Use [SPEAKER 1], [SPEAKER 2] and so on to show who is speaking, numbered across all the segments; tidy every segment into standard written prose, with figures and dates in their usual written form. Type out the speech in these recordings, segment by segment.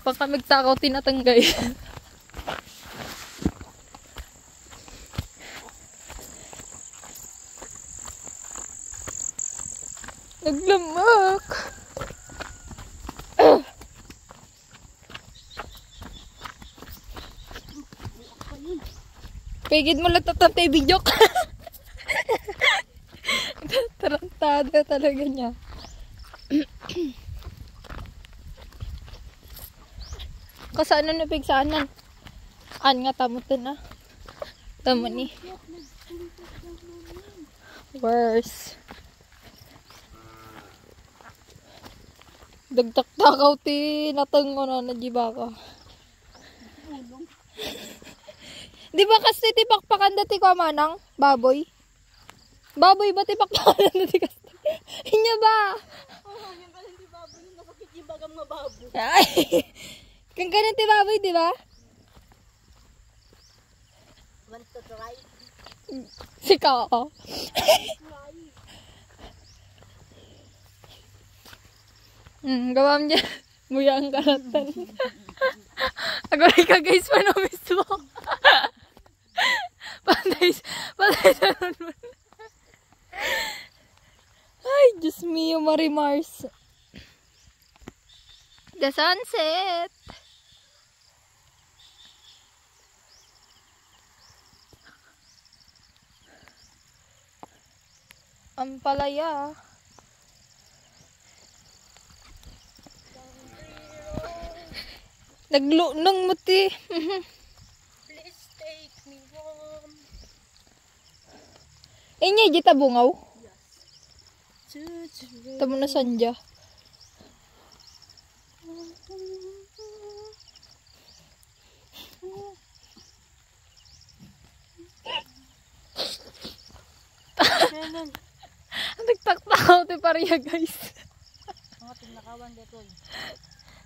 [SPEAKER 1] Baka magtakaw tinatanggay. Naglamak. Pigid mo lang tatatay video ka. Tarantado talaga niya. Kasaan na pigsaanan? An nga tamutin na. Tamo ni. Worse. Dagtak-takaw ti natango na nagiba ka. Di ba kasi tipakpakan dati ko manang baboy? Baboy ba tipakpakan dati kasi? Hinya ba?
[SPEAKER 2] Oo, yung kalang ti baboy, yung nakakit yung bagam nga baboy.
[SPEAKER 1] Ay! Kung ganun ti baboy, di ba?
[SPEAKER 2] Want to try?
[SPEAKER 1] Sika ako. Gawam niya. Muya ang karatan. Agora ka guys, paano mismo? Patay sa nun. Ay, Diyos mio, Marimars. The sunset. Ang palaya. Naglunong mo ti.
[SPEAKER 2] Please take me home.
[SPEAKER 1] Inya, jita bungaw?
[SPEAKER 2] Yes.
[SPEAKER 1] Tamo na sandya. Nagtaktaw ti pariya guys.
[SPEAKER 2] Mga tinakawan dito.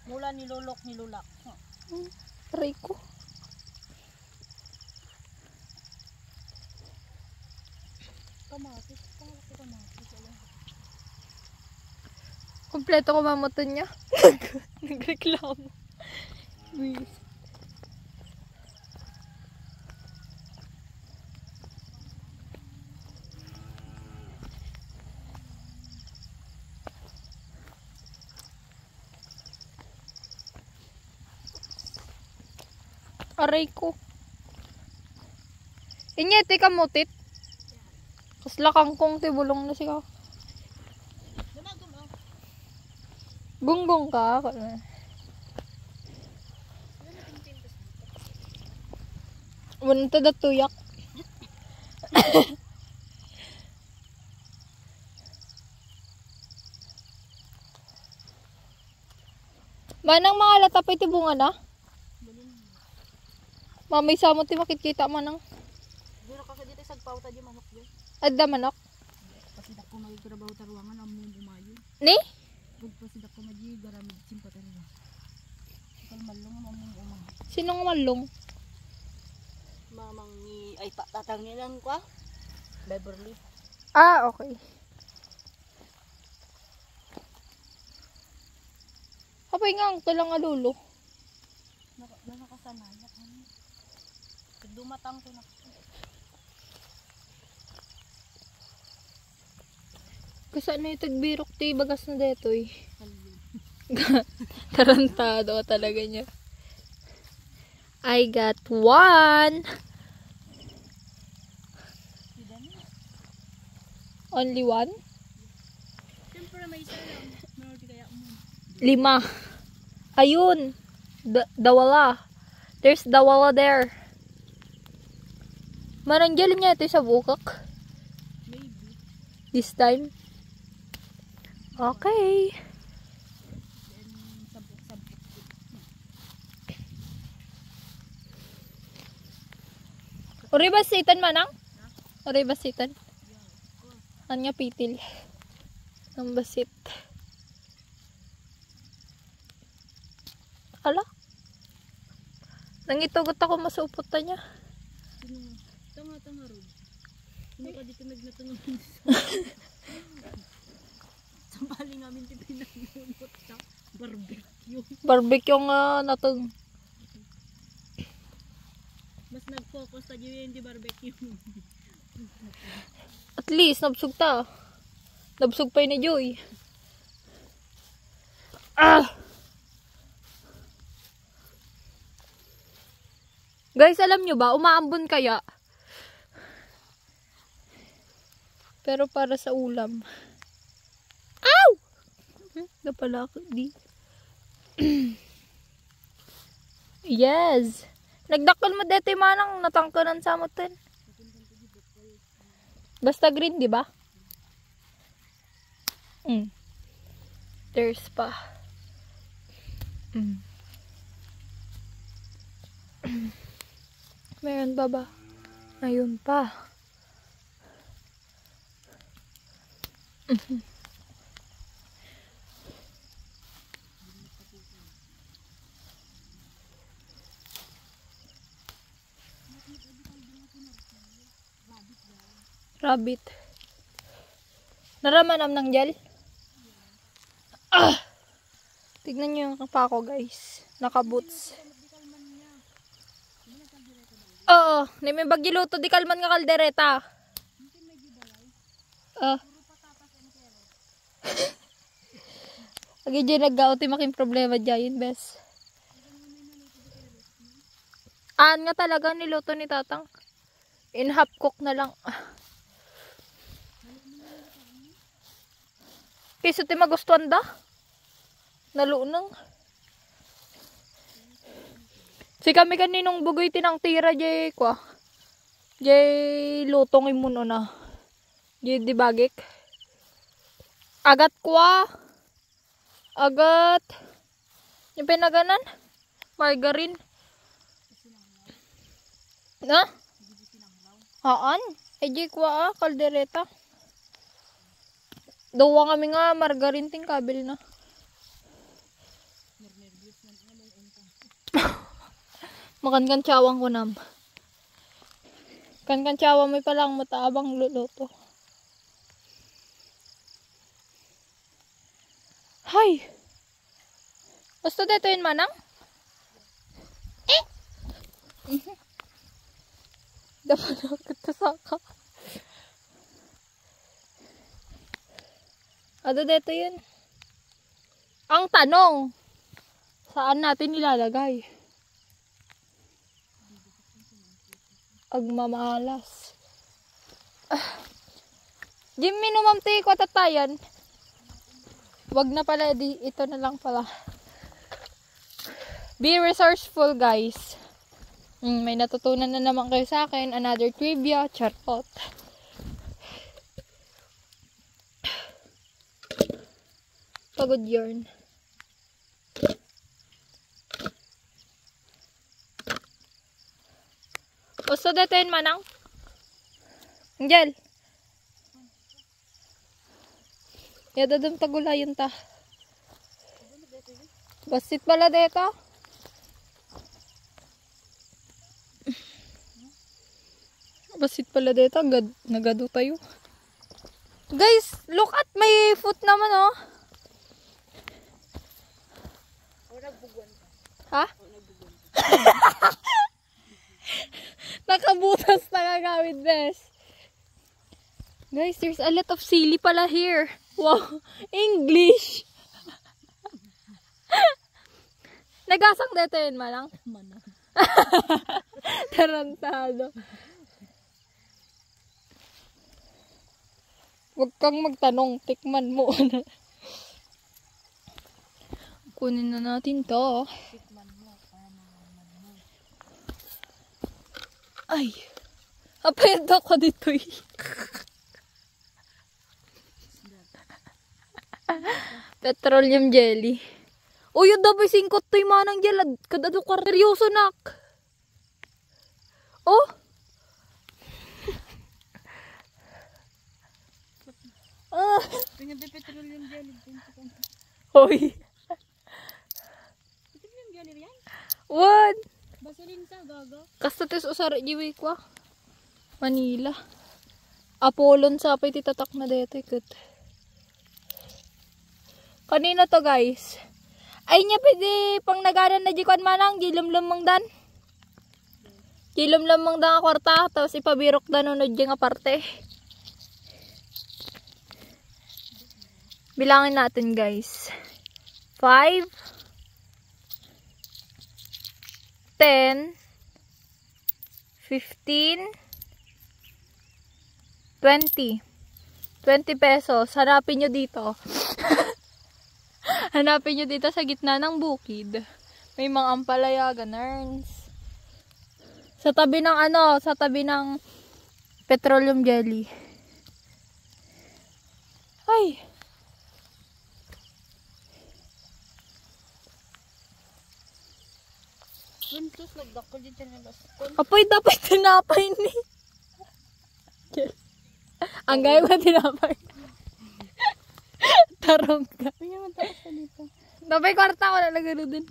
[SPEAKER 2] Mula nilulok nilulak.
[SPEAKER 1] Aray ko.
[SPEAKER 2] Kamatis.
[SPEAKER 1] Kompleto ko mamuton niya. Nagreklamo. Please. Aray ko. Inya, ti kamutit. Kasla kangkong ti bulong na siya. Gunggong ka. Wala ta tuyak. Manang mga latapay ti bunga na? Mamay sa mo ti makikita manang.
[SPEAKER 2] Dito kasi dito sagpauta di manok di.
[SPEAKER 1] Adda manok?
[SPEAKER 2] Pasidak ko magitrabaho taruangan among umayo.
[SPEAKER 1] Ni?
[SPEAKER 2] Pasidak ko magi garamid simpatariya. Kal malong among umay.
[SPEAKER 1] Sinong malong?
[SPEAKER 2] Mamang ni ay tatang nilang ko. Beverly.
[SPEAKER 1] Ah, okay. Kapay nga ang talang alulo.
[SPEAKER 2] Nakasanayak. Dumatang ko na.
[SPEAKER 1] Kasi ano yung tagbirok ti bagas na deto eh. Tarantado talaga niya. I got one. Only one?
[SPEAKER 2] Siyempre may isa lang. Meron kaya
[SPEAKER 1] Lima.
[SPEAKER 2] mo.
[SPEAKER 1] Ayun. Dawala. There's dawala there. Mananggal niya ito sa bukak.
[SPEAKER 2] Maybe.
[SPEAKER 1] This time. Okay.
[SPEAKER 2] Then sabok.
[SPEAKER 1] Uri basitan manang? Uri basitan? Anya pitil. Ang basit. Ala? Nangitugot ako masupot ta niya.
[SPEAKER 2] Tanga ron. Hindi ka dito nagnatanong sa. Sambali namin ti pinanunot siya. Barbecue.
[SPEAKER 1] Barbecue nga natong.
[SPEAKER 2] Mas nag-focus sa yun di barbecue.
[SPEAKER 1] At least, nabsog ta. Nabsog pa yun ni Joy. Ah! Guys, alam nyo ba, umaambon kaya? Pero para sa ulam. Ow! Napala ako, di. Yes! Nagdakal mo dito manang natangkanan sa moten. Basta green, di ba? There's pa. Meron pa ba? Ayun pa. Rabbit. Naramanam ng gel? Ah! Tignan nyo yung kapa ko, guys. Naka-boots. Oo. May bagyiluto di kalman nga kaldereta. Lagi dyan nag-gauti making problema dyan, bes. Nga talaga niluto ni tatang. In half cook na lang. Piso ti magustuhan da. Nalunang. Si kami kaninong bugoy tinang tira jay kwa. Jay lutong imuno na. Jay dibagik. Agat kwa. Agat. Yung pinaganan. Margarine. Na? Haan. E jay kwa kaldereta. Dawa kami nga margarine ting kabil na. Makan tsawang ko nam. Kan tsawang may palang mataabang luluto. Hay! Basta dito yun manang? Dapat nakita saka. Ano dito yun? Ang tanong, saan natin ilalagay? Agmamalas. Jimmy, numamti ko tatayan. Wag na pala, ito na lang pala. Be resourceful, guys. May natutunan na naman kayo sa akin. Another trivia, charot. Pagod yarn. Gusto datin manang? Angel. Yada dum tagulayan ta. Basit pala dito. Basit pala dito. Nagado tayo. Guys, look at my foot naman oh. Ha? Nakabutas na gagawin, bes. Guys, there's a lot of silly pala here. Wow, English. Nagasang dito yun, manang?
[SPEAKER 2] Manang.
[SPEAKER 1] Tarantado. Huwag kang magtanong, tikman mo. Kunin na natin to. Ay. Apayad ako dito eh. Petroleum jelly. Uy, yun daw ba singkot to yung manang jelly. Kadado ka seryoso nak. Oh.
[SPEAKER 2] Tingnan din petroleum jelly.
[SPEAKER 1] Hoy.
[SPEAKER 2] Petroleum jelly yan?
[SPEAKER 1] What?
[SPEAKER 2] Basilin sa gaga.
[SPEAKER 1] Kastatis usar jiwi kwa. Manila. Apollon sa apay titatak na dito ikot. Kanina to guys. Ay niya pwede pang nagaran na jikwan manang, gilum-lumang dan. Gilum-lumang dan nga kwarta, tapos ipabirok dan unod dyan nga parte. Bilangin natin guys. 5, 10, 15, 20. 20 pesos. Hanapin nyo dito. Hanapin nyo dito sa gitna ng bukid. May mga ampalaya, ganarns. Sa tabi ng sa tabi ng petroleum jelly. Ay.
[SPEAKER 2] Buntos, nagdakol dito na laskon.
[SPEAKER 1] Apoy, dapat tinapay ni. Ang gaya mo tinapay. Tarong ka.
[SPEAKER 2] May naman tapos ka dito.
[SPEAKER 1] Dapat kwarta ko na lagano din.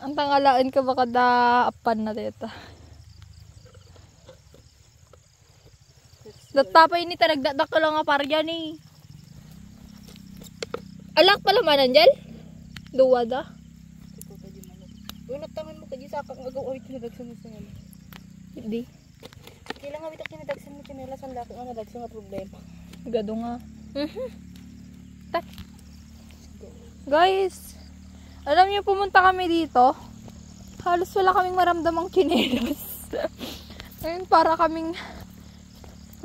[SPEAKER 1] Ang tangalaan ka baka daapan na dito. Datapay ni taragdadak ko lang nga para dyan eh. Alak pala manan dyan? Duwa da?
[SPEAKER 2] Uy, nagtaman mo kaya sa akang agaw awit kinadagsan mo sa nga.
[SPEAKER 1] Hindi.
[SPEAKER 2] Kailangan awit kinadagsan mo chinelas ang laki nga nadagsan nga problema.
[SPEAKER 1] Gado nga. Guys, alam niyo pumunta kami dito. Halos wala kaming maramdamang chinelas. Ngayon para kaming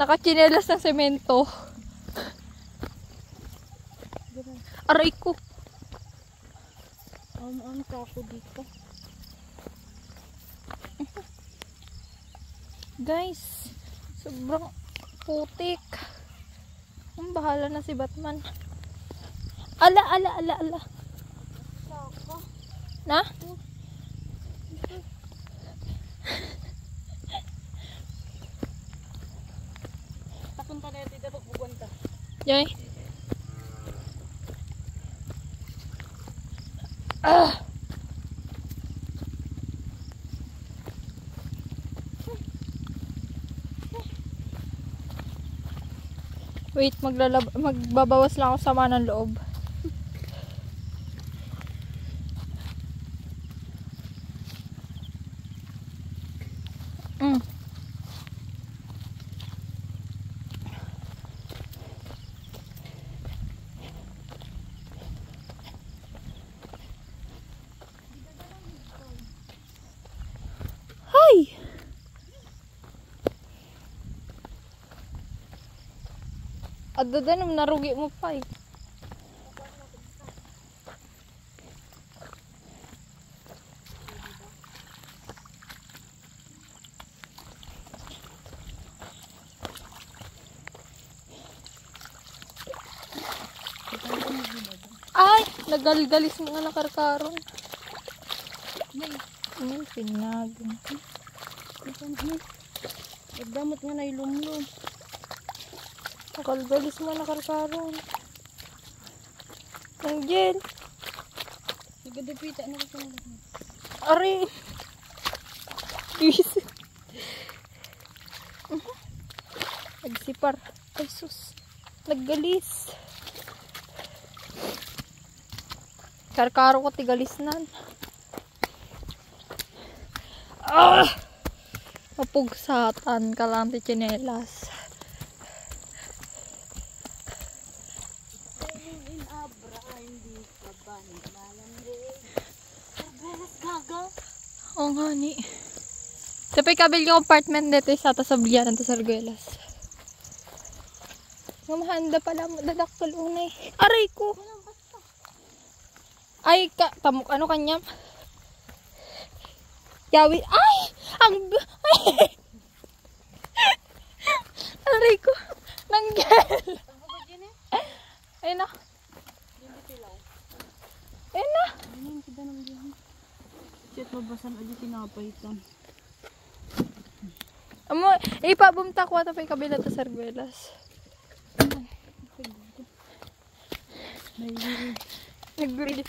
[SPEAKER 1] nakachinelas ng semento. Aray ko.
[SPEAKER 2] Ano ka ako dito?
[SPEAKER 1] Guys, sobrang putik. Ang bahala na si Batman. Ala.
[SPEAKER 2] Saka.
[SPEAKER 1] Na?
[SPEAKER 2] Tapunta na dito pagbubuan ka.
[SPEAKER 1] Yoy. Ah! Wait, magbabawas lang ako sama ng loob. Hay! At doon narugi mo pa eh. Ay! Nagalgalis mo nga nakarkaron. Ay, pinag.
[SPEAKER 2] Nagdamot nga na ilumlum.
[SPEAKER 1] Nagalgalis mo nakarkaron. Angel.
[SPEAKER 2] Nagadapita na ko sa mga.
[SPEAKER 1] Ari. Yes. Nagsipar. Ay sus. Naggalis. Karkaro ko tigalis nan. Ah! Mapugsatan ka lang ti chinelas.
[SPEAKER 2] In abra, hindi ka ba naglalamig? Sarbelas gaga.
[SPEAKER 1] Oo nga ni. Sapay kabil yung apartment dito sa tasablian ng Tasarguelas. Mamahanda pala mo. Dadaktal unay. Aray ko! Ay, tamok ano kanyam? Yawi. Ay! Ay! Aray ko! Nanggel! Ayun na. Ayun na.
[SPEAKER 2] Ayun, kita nang diyan. Chat mabasan aja tinapay ito.
[SPEAKER 1] Amo, ipabumta ko ata pa yung kabila to Sarguelas.
[SPEAKER 2] Nag-grid.
[SPEAKER 1] Nag-grid.